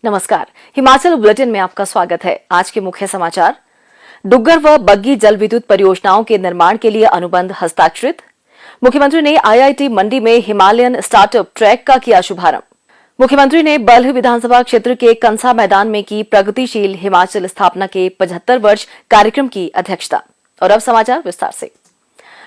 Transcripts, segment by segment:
नमस्कार, हिमाचल बुलेटिन में आपका स्वागत है। आज के मुख्य समाचार। डुग्गर व बग्गी जल विद्युत परियोजनाओं के निर्माण के लिए अनुबंध हस्ताक्षरित। मुख्यमंत्री ने आईआईटी मंडी में हिमालयन स्टार्टअप ट्रैक का किया शुभारंभ। मुख्यमंत्री ने बल्ह विधानसभा क्षेत्र के कंसा मैदान में की प्रगतिशील हिमाचल स्थापना के 75 वर्ष कार्यक्रम की अध्यक्षता। और अब समाचार विस्तार से।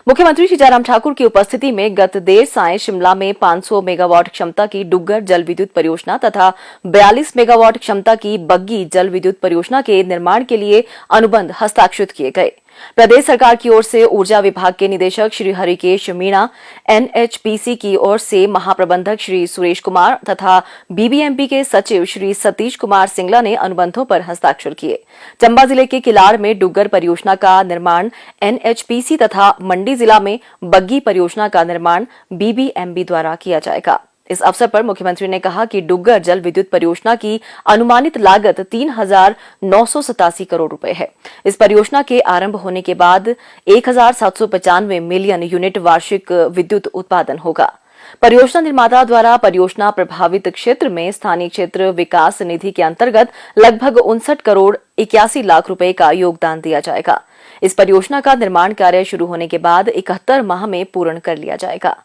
मुख्यमंत्री श्री जयराम ठाकुर की उपस्थिति में गत देर सायं शिमला में 500 मेगावाट क्षमता की डुग्गर जल विद्युत परियोजना तथा 42 मेगावाट क्षमता की बग्गी जल विद्युत परियोजना के निर्माण के लिए अनुबंध हस्ताक्षरित किए गए। प्रदेश सरकार की ओर से ऊर्जा विभाग के निदेशक श्री हरिकेश मीणा, एनएचपीसी की ओर से महाप्रबंधक श्री सुरेश कुमार तथा बीबीएमपी के सचिव श्री सतीश कुमार सिंगला ने अनुबंधों पर हस्ताक्षर किए। चंबा जिले के किलाड़ में डुग्गर परियोजना का निर्माण एनएचपीसी तथा मंडी जिला में बग्गी परियोजना का निर्माण बीबीएमबी द्वारा किया जाएगा। इस अवसर पर मुख्यमंत्री ने कहा कि डुग्गर जल विद्युत परियोजना की अनुमानित लागत 3,987 करोड़ रुपए है। इस परियोजना के आरंभ होने के बाद 1,795 मिलियन यूनिट वार्षिक विद्युत उत्पादन होगा। परियोजना निर्माता द्वारा परियोजना प्रभावित क्षेत्र में स्थानीय क्षेत्र विकास निधि के अंतर्गत लगभग 59 करोड़ 81 लाख रुपए का योगदान दिया जाएगा। इस परियोजना का निर्माण कार्य शुरू होने के बाद 71 माह में पूर्ण कर लिया जाएगा।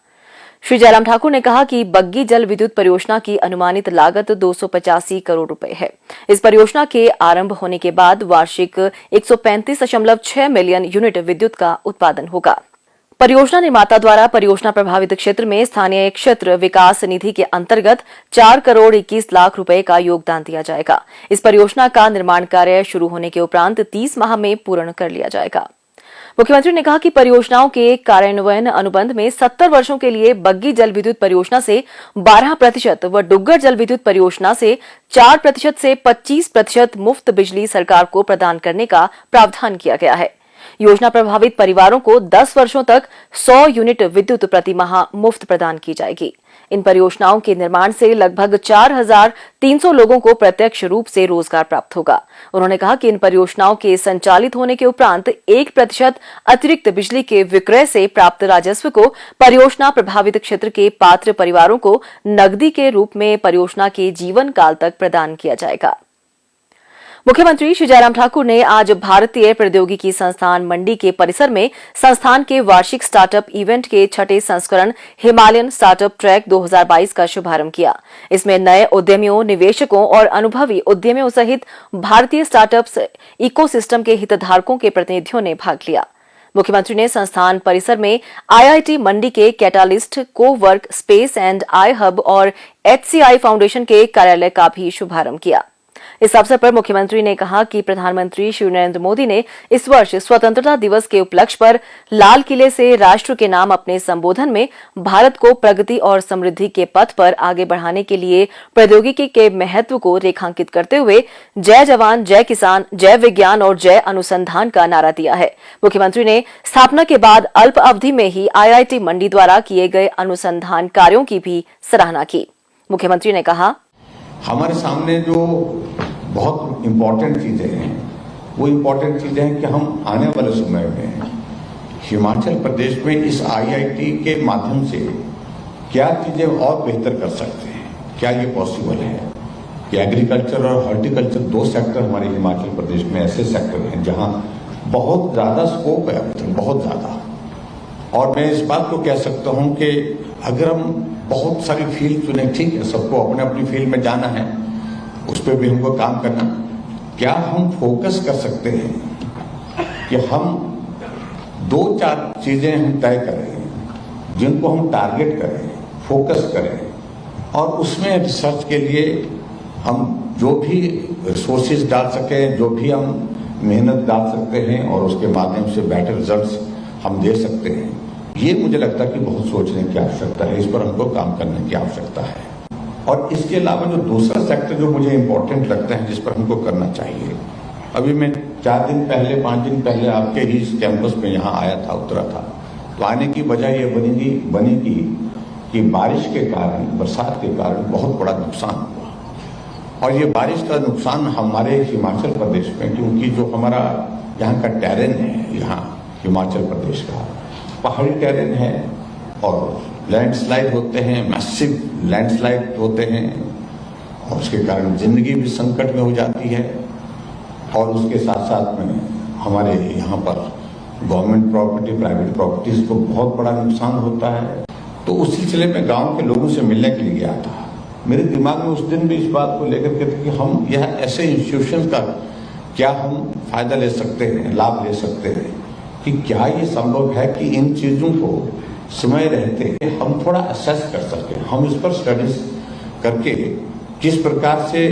श्री जयराम ठाकुर ने कहा कि बग्गी जल विद्युत परियोजना की अनुमानित लागत 285 करोड़ रुपए है। इस परियोजना के आरंभ होने के बाद वार्षिक 135.6 मिलियन यूनिट विद्युत का उत्पादन होगा। परियोजना निर्माता द्वारा परियोजना प्रभावित क्षेत्र में स्थानीय क्षेत्र विकास निधि के अंतर्गत 4 करोड़ 21 लाख रुपए का योगदान दिया जाएगा। इस परियोजना का निर्माण कार्य शुरू होने के उपरांत 30 माह में पूर्ण कर लिया जाएगा। मुख्यमंत्री ने कहा कि परियोजनाओं के कार्यान्वयन अनुबंध में 70 वर्षों के लिए बग्गी जल विद्युत परियोजना से 12% व डुग्गर जल विद्युत परियोजना से 4% से 25% मुफ्त बिजली सरकार को प्रदान करने का प्रावधान किया गया है। योजना प्रभावित परिवारों को 10 वर्षों तक 100 यूनिट विद्युत प्रति माह मुफ्त प्रदान की जाएगी। इन परियोजनाओं के निर्माण से लगभग 4,300 लोगों को प्रत्यक्ष रूप से रोजगार प्राप्त होगा। उन्होंने कहा कि इन परियोजनाओं के संचालित होने के उपरांत 1% अतिरिक्त बिजली के विक्रय से प्राप्त राजस्व को परियोजना प्रभावित क्षेत्र के पात्र परिवारों को नकदी के रूप में परियोजना के जीवन काल तक प्रदान किया जाएगा। मुख्यमंत्री श्री जयराम ठाकुर ने आज भारतीय प्रौद्योगिकी संस्थान मंडी के परिसर में संस्थान के वार्षिक स्टार्टअप इवेंट के 6ठे संस्करण हिमालयन स्टार्टअप ट्रैक 2022 का शुभारंभ किया। इसमें नए उद्यमियों, निवेशकों और अनुभवी उद्यमियों सहित भारतीय स्टार्टअप्स इकोसिस्टम के हितधारकों के प्रतिनिधियों ने भाग लिया। मुख्यमंत्री ने संस्थान परिसर में आईआईटी मंडी के कैटालिस्ट, को work space and I hub और एचसीआई फाउंडेशन के कार्यालय का भी शुभारंभ किया। इस अवसर पर मुख्यमंत्री ने कहा कि प्रधानमंत्री श्री नरेंद्र मोदी ने इस वर्ष स्वतंत्रता दिवस के उपलक्ष्य पर लाल किले से राष्ट्र के नाम अपने संबोधन में भारत को प्रगति और समृद्धि के पथ पर आगे बढ़ाने के लिए प्रौद्योगिकी के महत्व को रेखांकित करते हुए जय जवान, जय किसान, जय विज्ञान और जय अनुसंधान का नारा दिया है। मुख्यमंत्री ने स्थापना के बाद अल्प अवधि में ही आईआईटी मंडी द्वारा किए गए अनुसंधान कार्यों की भी सराहना की। मुख्यमंत्री ने कहा, हमारे सामने जो बहुत इम्पोर्टेंट चीजें हैं वो इम्पोर्टेंट चीजें हैं कि हम आने वाले समय में हिमाचल प्रदेश में इस आईआईटी के माध्यम से क्या चीजें और बेहतर कर सकते हैं, क्या ये पॉसिबल है कि एग्रीकल्चर और हॉर्टिकल्चर 2 सेक्टर हमारे हिमाचल प्रदेश में ऐसे सेक्टर हैं जहां बहुत ज्यादा स्कोप है, बहुत ज्यादा। और मैं इस बात को कह सकता हूं कि अगर हम बहुत सारी फील्ड चुने, ठीक है, सबको अपने अपनी फील्ड में जाना है, उस पर भी हमको काम करना, क्या हम फोकस कर सकते हैं कि हम 2-4 चीजें हम तय करें जिनको हम टारगेट करें, फोकस करें और उसमें रिसर्च के लिए हम जो भी रिसोर्सेज डाल सकें, जो भी हम मेहनत डाल सकते हैं और उसके माध्यम से बेटर रिजल्ट्स हम दे सकते हैं। ये मुझे लगता है कि बहुत सोचने की आवश्यकता है, इस पर हमको काम करने की आवश्यकता है। और इसके अलावा जो दूसरा सेक्टर जो मुझे इम्पोर्टेंट लगता है जिस पर हमको करना चाहिए, अभी मैं 4 दिन पहले 5 दिन पहले आपके ही कैंपस में यहाँ आया था, उतरा था, तो आने की वजह ये बनेगी कि बारिश के कारण, बरसात के कारण बहुत बड़ा नुकसान हुआ। और ये बारिश का नुकसान हमारे हिमाचल प्रदेश में, क्योंकि जो हमारा यहाँ का टेरेन है, यहाँ हिमाचल प्रदेश का पहाड़ी टेरेन है और लैंडस्लाइड होते हैं, मैसिव लैंडस्लाइड होते हैं और उसके कारण जिंदगी भी संकट में हो जाती है और उसके साथ साथ में हमारे यहाँ पर गवर्नमेंट प्रॉपर्टी, प्राइवेट प्रॉपर्टीज को बहुत बड़ा नुकसान होता है। तो उस सिलसिले में गांव के लोगों से मिलने के लिए गया था। मेरे दिमाग में उस दिन भी इस बात को लेकर के थे कि हम यह ऐसे इंस्टीट्यूशन का क्या हम फायदा ले सकते हैं, लाभ ले सकते हैं, कि क्या ये संभव है कि इन चीजों को समय रहते हम थोड़ा असेस कर सकें, हम इस पर स्टडीज करके किस प्रकार से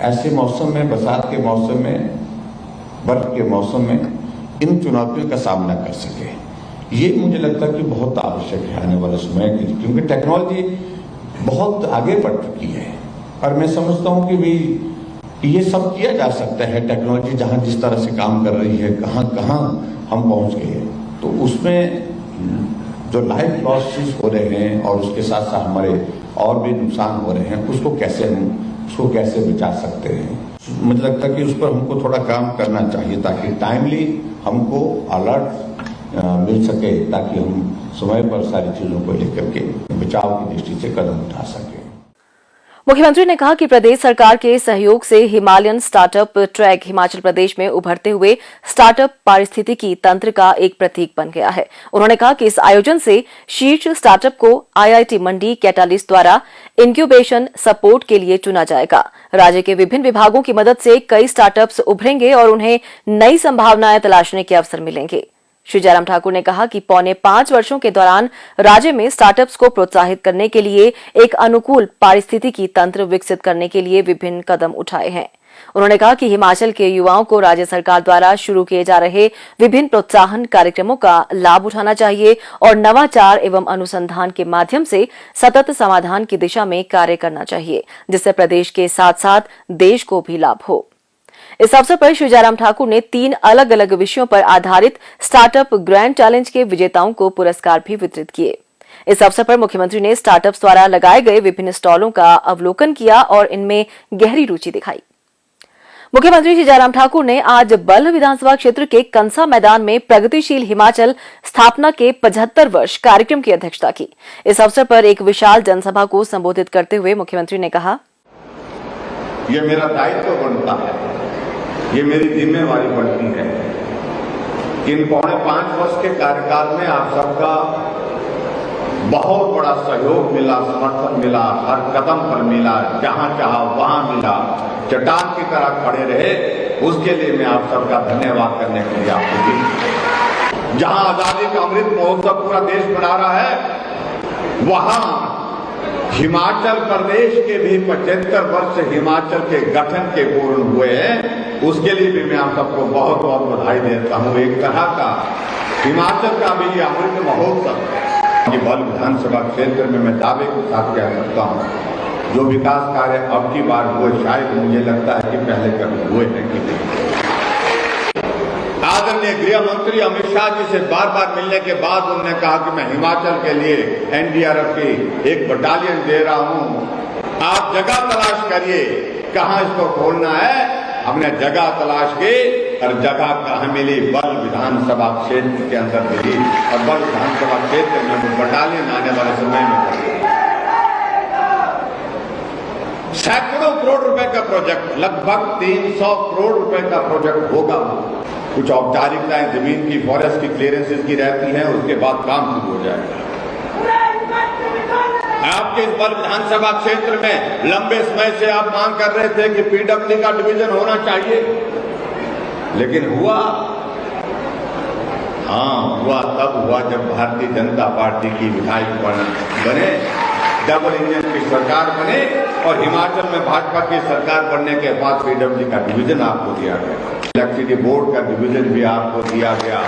ऐसे मौसम में, बरसात के मौसम में, बर्फ के मौसम में इन चुनौतियों का सामना कर सके। ये मुझे लगता है कि बहुत आवश्यक है आने वाले समय के लिए, क्योंकि टेक्नोलॉजी बहुत आगे बढ़ चुकी है और मैं समझता हूँ कि भी ये सब किया जा सकता है। टेक्नोलॉजी जहाँ जिस तरह से काम कर रही है, कहाँ कहाँ हम पहुँच गए, तो उसमें जो लाइफ लॉसेस हो रहे हैं और उसके साथ साथ हमारे और भी नुकसान हो रहे हैं, उसको कैसे बचा सकते हैं। मुझे लगता है कि उस पर हमको थोड़ा काम करना चाहिए ताकि टाइमली हमको अलर्ट मिल सके, ताकि हम समय पर सारी चीजों को लेकर के बचाव की दृष्टि से कदम उठा सके। मुख्यमंत्री ने कहा कि प्रदेश सरकार के सहयोग से Himalayan startup track Himachal Pradesh में उभरते हुए स्टार्टअप पारिस्थितिकी तंत्र का एक प्रतीक बन गया है। उन्होंने कहा कि इस आयोजन से शीर्ष स्टार्टअप को आईआईटी मंडी कैटालिस्ट द्वारा इंक्यूबेशन सपोर्ट के लिए चुना जाएगा। राज्य के विभिन्न विभागों की मदद से कई स्टार्टअप्स उभरेंगे और उन्हें नई संभावनाएं तलाशने के अवसर मिलेंगे। श्री जयराम ठाकुर ने कहा कि पौने 5 वर्षों के दौरान राज्य में स्टार्टअप्स को प्रोत्साहित करने के लिए एक अनुकूल पारिस्थितिकी तंत्र विकसित करने के लिए विभिन्न कदम उठाए हैं। उन्होंने कहा कि हिमाचल के युवाओं को राज्य सरकार द्वारा शुरू किए जा रहे विभिन्न प्रोत्साहन कार्यक्रमों का लाभ उठाना चाहिए और नवाचार एवं अनुसंधान के माध्यम से सतत समाधान की दिशा में कार्य करना चाहिए, जिससे प्रदेश के साथ साथ देश को भी लाभ हो। इस अवसर पर श्री जयराम ठाकुर ने 3 अलग अलग विषयों पर आधारित स्टार्टअप ग्रैंड चैलेंज के विजेताओं को पुरस्कार भी वितरित किए। इस अवसर पर मुख्यमंत्री ने स्टार्टअप्स द्वारा लगाए गए विभिन्न स्टॉलों का अवलोकन किया और इनमें गहरी रुचि दिखाई। मुख्यमंत्री श्री जयराम ठाकुर ने आज बल्ह विधानसभा क्षेत्र के कंसा मैदान में प्रगतिशील हिमाचल स्थापना के 75 वर्ष कार्यक्रम की अध्यक्षता की। इस अवसर पर एक विशाल जनसभा को संबोधित करते हुए मुख्यमंत्री ने कहा, यह मेरा दायित्व बनता है, ये मेरी जिम्मेवारी बनती है कि इन पौने 5 वर्ष के कार्यकाल में आप सबका बहुत बड़ा सहयोग मिला, समर्थन मिला, हर कदम पर मिला, जहां चाहा वहां मिला, चट्टान की तरह खड़े रहे। उसके लिए मैं आप सबका धन्यवाद करने के लिए आपको दी। जहां आजादी का अमृत महोत्सव पूरा देश मना रहा है, वहां हिमाचल प्रदेश के भी 75 वर्ष हिमाचल के गठन के पूर्ण हुए हैं। उसके लिए भी मैं आप सबको बहुत बहुत बधाई देता हूं। एक तरह का हिमाचल का भी ये अमृत महोत्सव ये बल्ह विधानसभा क्षेत्र में मैं दावे के साथ कह सकता हूं, जो विकास कार्य अब की बार हुए, शायद मुझे लगता है कि पहले कभी हुए हैं कि नहीं। आदरणीय गृह मंत्री अमित शाह जी से बार बार मिलने के बाद उन्होंने कहा कि मैं हिमाचल के लिए एनडीआरएफ की एक बटालियन दे रहा हूं, आप जगह तलाश करिए कहां इसको खोलना है। हमने जगह तलाश की और जगह कहां मिली, बल्ह विधानसभा क्षेत्र के अंदर मिली और बल्ह विधानसभा क्षेत्र में वो बटालियन आने वाले समय में सैकड़ों करोड़ रुपए का प्रोजेक्ट, लगभग 300 करोड़ रुपए का प्रोजेक्ट होगा। कुछ औपचारिकताएं जमीन की, फॉरेस्ट की क्लियरेंसेस की रहती हैं, उसके बाद काम शुरू हो जाएगा। आपके इस बल्ह विधानसभा क्षेत्र में लंबे समय से आप मांग कर रहे थे कि पीडब्ल्यू का डिवीजन होना चाहिए, लेकिन हुआ? हाँ, हुआ तब हुआ जब भारतीय जनता पार्टी की विधायक बने, डबल इंजन की सरकार बने और हिमाचल में भाजपा की सरकार बनने के बाद पीडब्ल्यू का डिवीजन आपको दिया गया, इलेक्ट्रिसिटी बोर्ड का डिवीजन भी आपको दिया गया।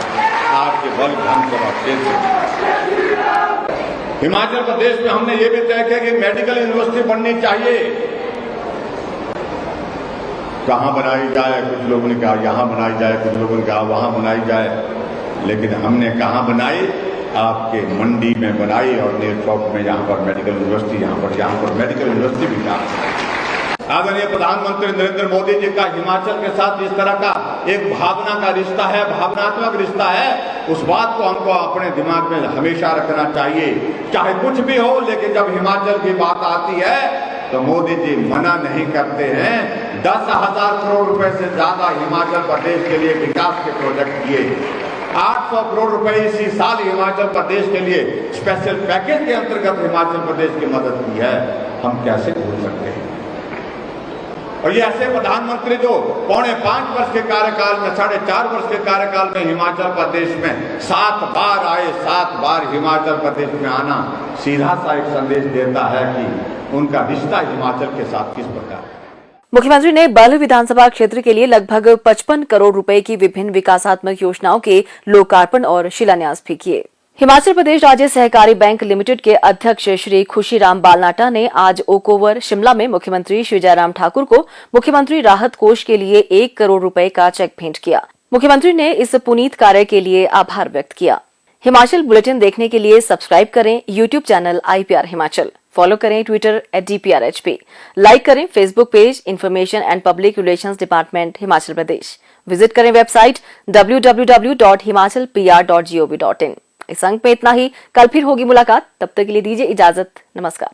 आपके बल्ह विधानसभा क्षेत्र हिमाचल प्रदेश में हमने ये भी तय किया कि मेडिकल यूनिवर्सिटी बननी चाहिए। कहां बनाई जाए, कुछ लोगों ने कहा यहां बनाई जाए, कुछ लोगों ने कहा वहां बनाई जाए, लेकिन हमने कहां बनाई? आपके मंडी में बनाई और नेरचौक में, यहां पर मेडिकल यूनिवर्सिटी, यहां पर मेडिकल यूनिवर्सिटी भी था। आदरणीय प्रधानमंत्री नरेंद्र मोदी जी का हिमाचल के साथ जिस तरह का एक भावना का रिश्ता है, भावनात्मक रिश्ता है, उस बात को हमको अपने दिमाग में हमेशा रखना चाहिए। चाहे कुछ भी हो, लेकिन जब हिमाचल की बात आती है तो मोदी जी मना नहीं करते हैं। 10,000 करोड़ रुपए से ज्यादा हिमाचल प्रदेश के लिए विकास के प्रोजेक्ट किए। 800 करोड़ रुपए इसी साल हिमाचल प्रदेश के लिए स्पेशल पैकेज के अंतर्गत हिमाचल प्रदेश की मदद की है। हम कैसे भूल सकते हैं? और ये ऐसे प्रधानमंत्री जो 4.5 वर्ष के कार्यकाल में, 4.5 वर्ष के कार्यकाल में हिमाचल प्रदेश में 7 बार आए, 7 बार हिमाचल प्रदेश में आना सीधा सा एक संदेश देता है कि उनका रिश्ता हिमाचल के साथ किस प्रकार है। मुख्यमंत्री ने बल्ह विधानसभा क्षेत्र के लिए लगभग 55 करोड़ रुपए की विभिन्न विकासात्मक योजनाओं के लोकार्पण और शिलान्यास भी किए। हिमाचल प्रदेश राज्य सहकारी बैंक लिमिटेड के अध्यक्ष श्री खुशीराम बालनाटा ने आज ओक ओवर शिमला में मुख्यमंत्री श्री जयराम ठाकुर को मुख्यमंत्री राहत कोष के लिए 1 करोड़ रुपए का चेक भेंट किया। मुख्यमंत्री ने इस पुनीत कार्य के लिए आभार व्यक्त किया। हिमाचल बुलेटिन देखने के लिए सब्सक्राइब करें YouTube channel IPR Himachal, follow करें ट्विटर @DPRHP, लाइक करें Facebook page information and public relations department Himachal Pradesh, visit करें वेबसाइट www.himachalpr.gov.in। इस अंक में इतना ही। कल फिर होगी मुलाकात, तब तक के लिए दीजिए इजाजत। नमस्कार।